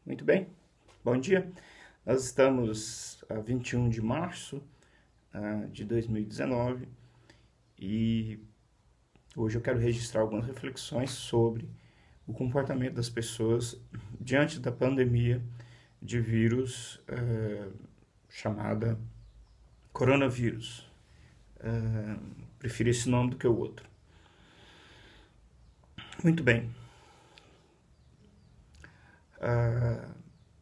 Muito bem, bom dia. Nós estamos a 21 de março de 2019 e hoje eu quero registrar algumas reflexões sobre o comportamento das pessoas diante da pandemia de vírus chamada coronavírus. Prefiro esse nome do que o outro. Muito bem.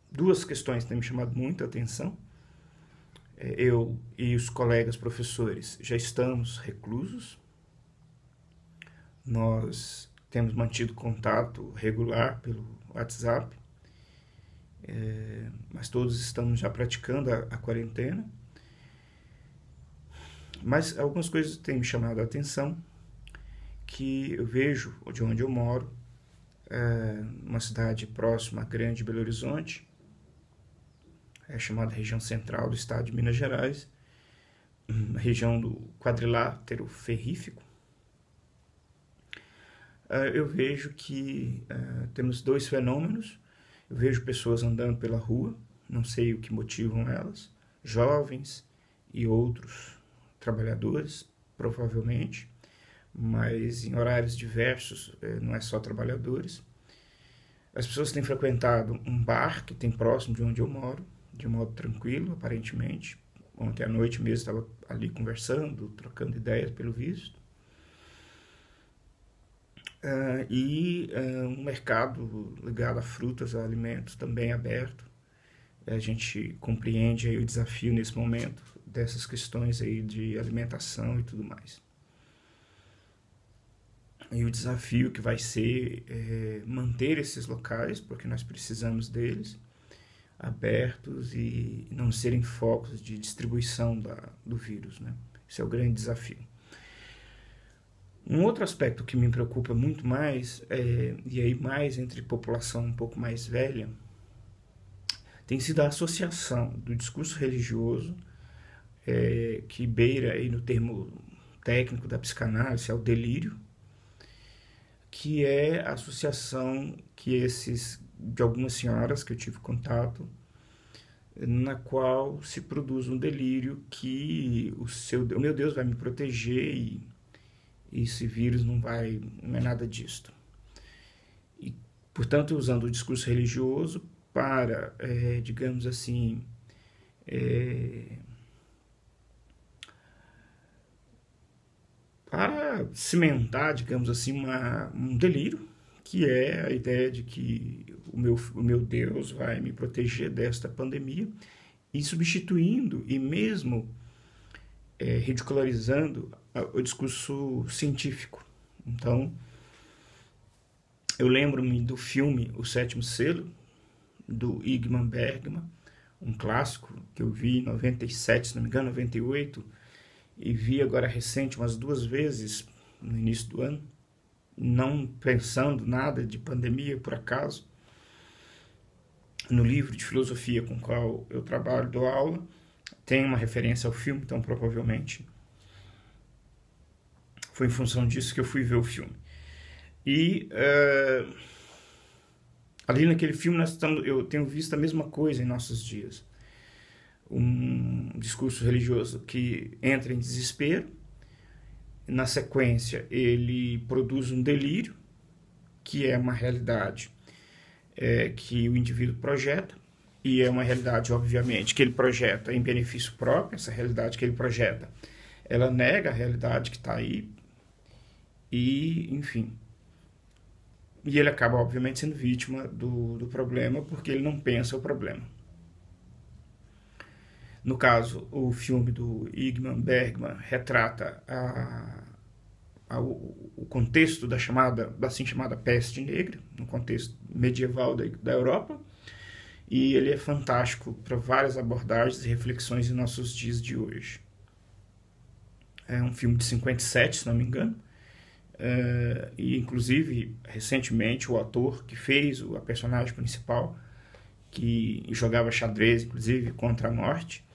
Duas questões têm me chamado muita atenção. Eu e os colegas professores já estamos reclusos. Nós temos mantido contato regular pelo WhatsApp, mas todos estamos já praticando a quarentena. Mas algumas coisas têm me chamado a atenção, que eu vejo de onde eu moro, uma cidade próxima à Grande Belo Horizonte, chamada região central do estado de Minas Gerais, a região do quadrilátero ferrífico. Eu vejo que temos dois fenômenos. Eu vejo pessoas andando pela rua, não sei o que motivam elas, jovens e outros trabalhadores, provavelmente, mas em horários diversos, não é só trabalhadores. As pessoas têm frequentado um bar que tem próximo de onde eu moro, de modo tranquilo, aparentemente. Ontem à noite mesmo estava ali conversando, trocando ideias, pelo visto. Um mercado ligado a frutas, a alimentos, também aberto. A gente compreende aí o desafio nesse momento dessas questões aí de alimentação e tudo mais. E o desafio que vai ser manter esses locais, porque nós precisamos deles, abertos e não serem focos de distribuição do vírus, né? Esse é o grande desafio. Um outro aspecto que me preocupa muito mais, e aí mais entre população um pouco mais velha, tem sido a associação do discurso religioso, que beira aí no termo técnico da psicanálise, ao delírio, que é a associação de algumas senhoras que eu tive contato, na qual se produz um delírio que o meu Deus vai me proteger e esse vírus não é nada disto. E, portanto, usando o discurso religioso para, digamos assim, para cimentar, digamos assim, um delírio, que é a ideia de que o meu Deus vai me proteger desta pandemia, e substituindo e mesmo ridicularizando o discurso científico. Então, eu lembro-me do filme O Sétimo Selo, do Ingmar Bergman, um clássico que eu vi em 97, se não me engano, 98, e vi agora recente umas 2 vezes no início do ano, não pensando nada de pandemia por acaso. No livro de filosofia com o qual eu trabalho, dou aula, tem uma referência ao filme, então provavelmente foi em função disso que eu fui ver o filme. E ali naquele filme eu tenho visto a mesma coisa em nossos dias. Um discurso religioso que entra em desespero, na sequência ele produz um delírio, que é uma realidade que o indivíduo projeta, e é uma realidade, obviamente, que ele projeta em benefício próprio. Essa realidade que ele projeta, ela nega a realidade que está aí, e, enfim, e ele acaba, obviamente, sendo vítima do problema, porque ele não pensa o problema. No caso, o filme do Ingmar Bergman retrata o contexto da assim chamada peste negra, no contexto medieval da Europa, e ele é fantástico para várias abordagens e reflexões em nossos dias de hoje. É um filme de 57, se não me engano, e inclusive recentemente o ator que fez a personagem principal, que jogava xadrez inclusive contra a morte,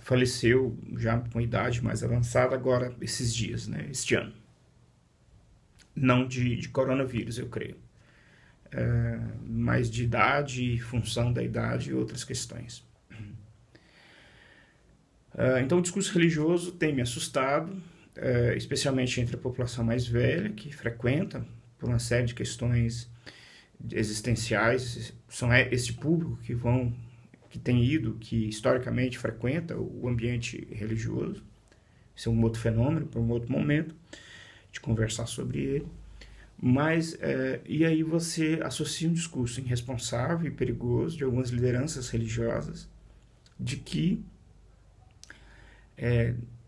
faleceu já com idade mais avançada agora esses dias, né, este ano. Não de coronavírus, eu creio. mais de idade, função da idade e outras questões. Então o discurso religioso tem me assustado, especialmente entre a população mais velha, que frequenta por uma série de questões existenciais. São este público que tem ido, que historicamente frequenta o ambiente religioso. Isso é um outro fenômeno, para um outro momento, de conversar sobre ele. Mas, e aí você associa um discurso irresponsável e perigoso de algumas lideranças religiosas, de que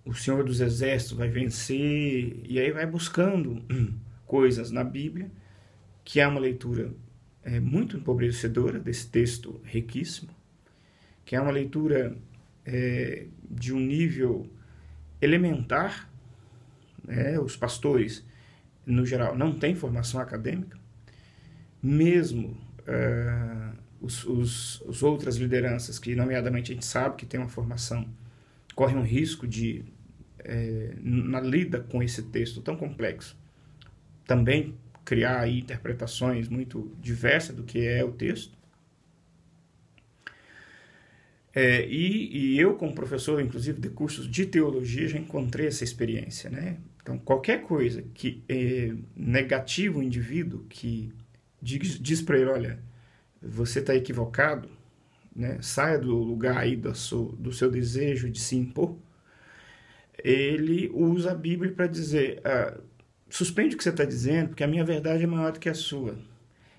o Senhor dos Exércitos vai vencer, e aí vai buscando coisas na Bíblia, que é uma leitura muito empobrecedora desse texto riquíssimo, que é uma leitura de um nível elementar. Os pastores, no geral, não têm formação acadêmica, mesmo os outras lideranças, que nomeadamente a gente sabe que tem uma formação, correm um risco de, na lida com esse texto tão complexo, também criar aí interpretações muito diversas do que é o texto. E eu, como professor, inclusive, de cursos de teologia, já encontrei essa experiência, né? Então, qualquer coisa que negativa o indivíduo, que diz para ele, olha, você está equivocado, né? Saia do lugar aí do seu desejo de se impor, ele usa a Bíblia para dizer, suspende o que você está dizendo, porque a minha verdade é maior do que a sua.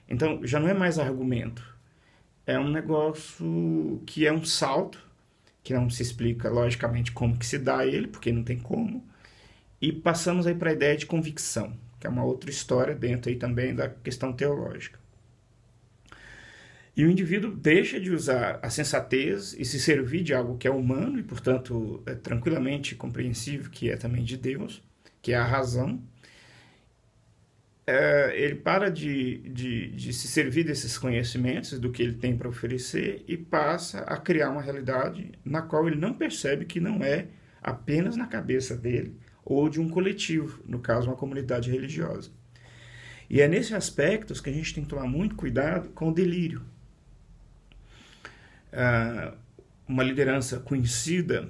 Então, já não é mais argumento. É um negócio que é um salto, que não se explica logicamente como que se dá ele, porque não tem como, e passamos aí para a ideia de convicção, que é uma outra história dentro aí também da questão teológica. E o indivíduo deixa de usar a sensatez e se servir de algo que é humano e, portanto, é tranquilamente compreensível, que é também de Deus, que é a razão. Ele para de se servir desses conhecimentos, do que ele tem para oferecer, e passa a criar uma realidade na qual ele não percebe que não é apenas na cabeça dele ou de um coletivo, no caso, uma comunidade religiosa. E é nesses aspectos que a gente tem que tomar muito cuidado com o delírio. Uma liderança conhecida,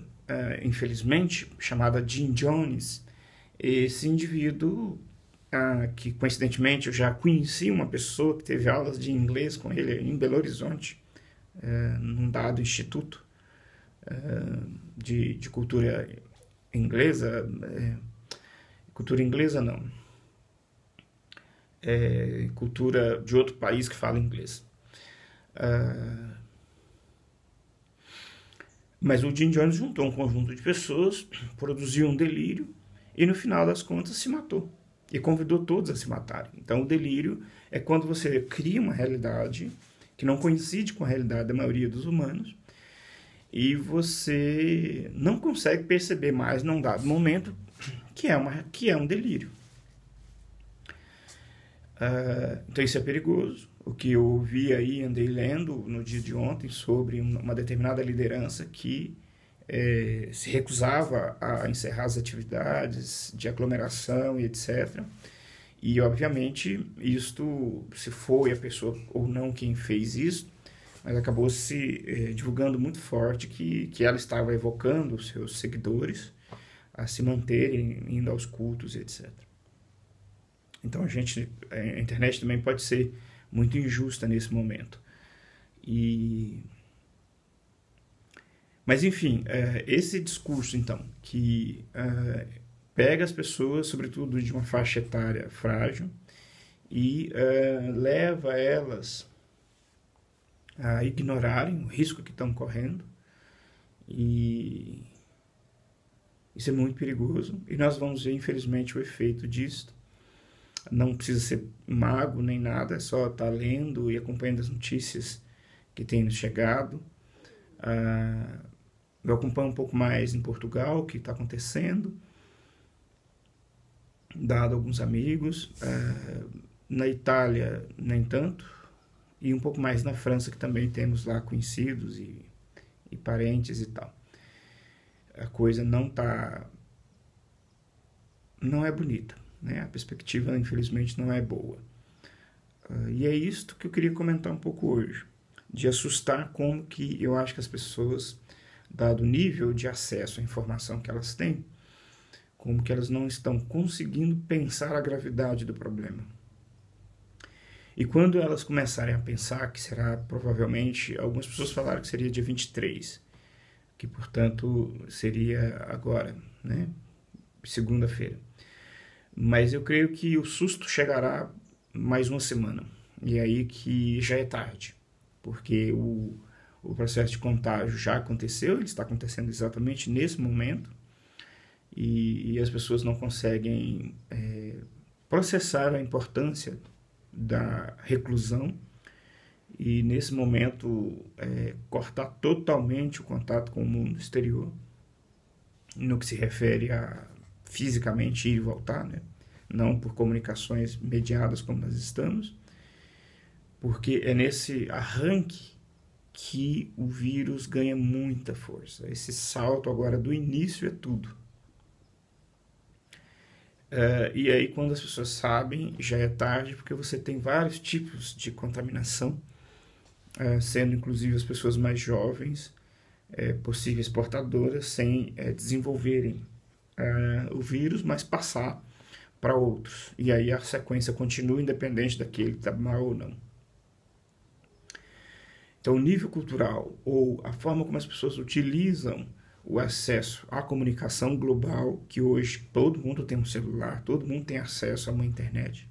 infelizmente, chamada Jim Jones, esse indivíduo, que coincidentemente eu já conheci uma pessoa que teve aulas de inglês com ele em Belo Horizonte, num dado instituto de cultura inglesa, cultura inglesa não, cultura de outro país que fala inglês. Mas o Jim Jones juntou um conjunto de pessoas, produziu um delírio e no final das contas se matou. E convidou todos a se matarem. Então o delírio é quando você cria uma realidade que não coincide com a realidade da maioria dos humanos e você não consegue perceber mais num dado momento que é um delírio. Então isso é perigoso. O que eu vi aí, andei lendo no dia de ontem sobre uma determinada liderança que se recusava a encerrar as atividades de aglomeração e etc. E, obviamente, isto, se foi a pessoa ou não quem fez isso, mas acabou se divulgando muito forte que ela estava evocando os seus seguidores a se manterem indo aos cultos, etc. Então, a internet também pode ser muito injusta nesse momento. Mas, enfim, esse discurso, então, que pega as pessoas, sobretudo de uma faixa etária frágil, e leva elas a ignorarem o risco que estão correndo, e isso é muito perigoso, e nós vamos ver, infelizmente, o efeito disso. Não precisa ser mago nem nada, é só estar lendo e acompanhando as notícias que têm nos chegado. Eu acompanho um pouco mais em Portugal o que está acontecendo, dado alguns amigos. Na Itália, nem tanto, e um pouco mais na França, que também temos lá conhecidos e parentes e tal. A coisa não é bonita, né? A perspectiva, infelizmente, não é boa. E é isto que eu queria comentar um pouco hoje, de assustar como que eu acho que as pessoas, dado o nível de acesso à informação que elas têm, como que elas não estão conseguindo pensar a gravidade do problema. E quando elas começarem a pensar que será provavelmente, algumas pessoas falaram que seria dia 23, que portanto seria agora, né? Segunda-feira. Mas eu creio que o susto chegará mais uma semana. E aí que já é tarde, porque o processo de contágio já aconteceu, ele está acontecendo exatamente nesse momento, e as pessoas não conseguem processar a importância da reclusão e, nesse momento, cortar totalmente o contato com o mundo exterior, no que se refere a fisicamente ir e voltar, né? Não por comunicações mediadas como nós estamos, porque é nesse arranque que o vírus ganha muita força. Esse salto agora do início é tudo. E aí, quando as pessoas sabem, já é tarde, porque você tem vários tipos de contaminação, sendo inclusive as pessoas mais jovens possíveis portadoras sem desenvolverem o vírus, mas passar para outros. E aí a sequência continua independente daquele que está mal ou não. Então, o nível cultural ou a forma como as pessoas utilizam o acesso à comunicação global, que hoje todo mundo tem um celular, todo mundo tem acesso a uma internet.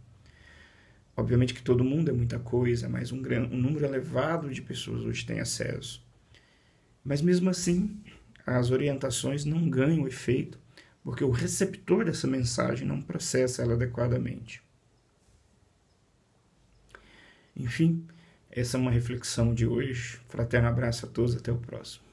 Obviamente que todo mundo é muita coisa, mas um número elevado de pessoas hoje tem acesso. Mas mesmo assim, as orientações não ganham efeito, porque o receptor dessa mensagem não processa ela adequadamente. Enfim, essa é uma reflexão de hoje. Fraterno abraço a todos, até o próximo.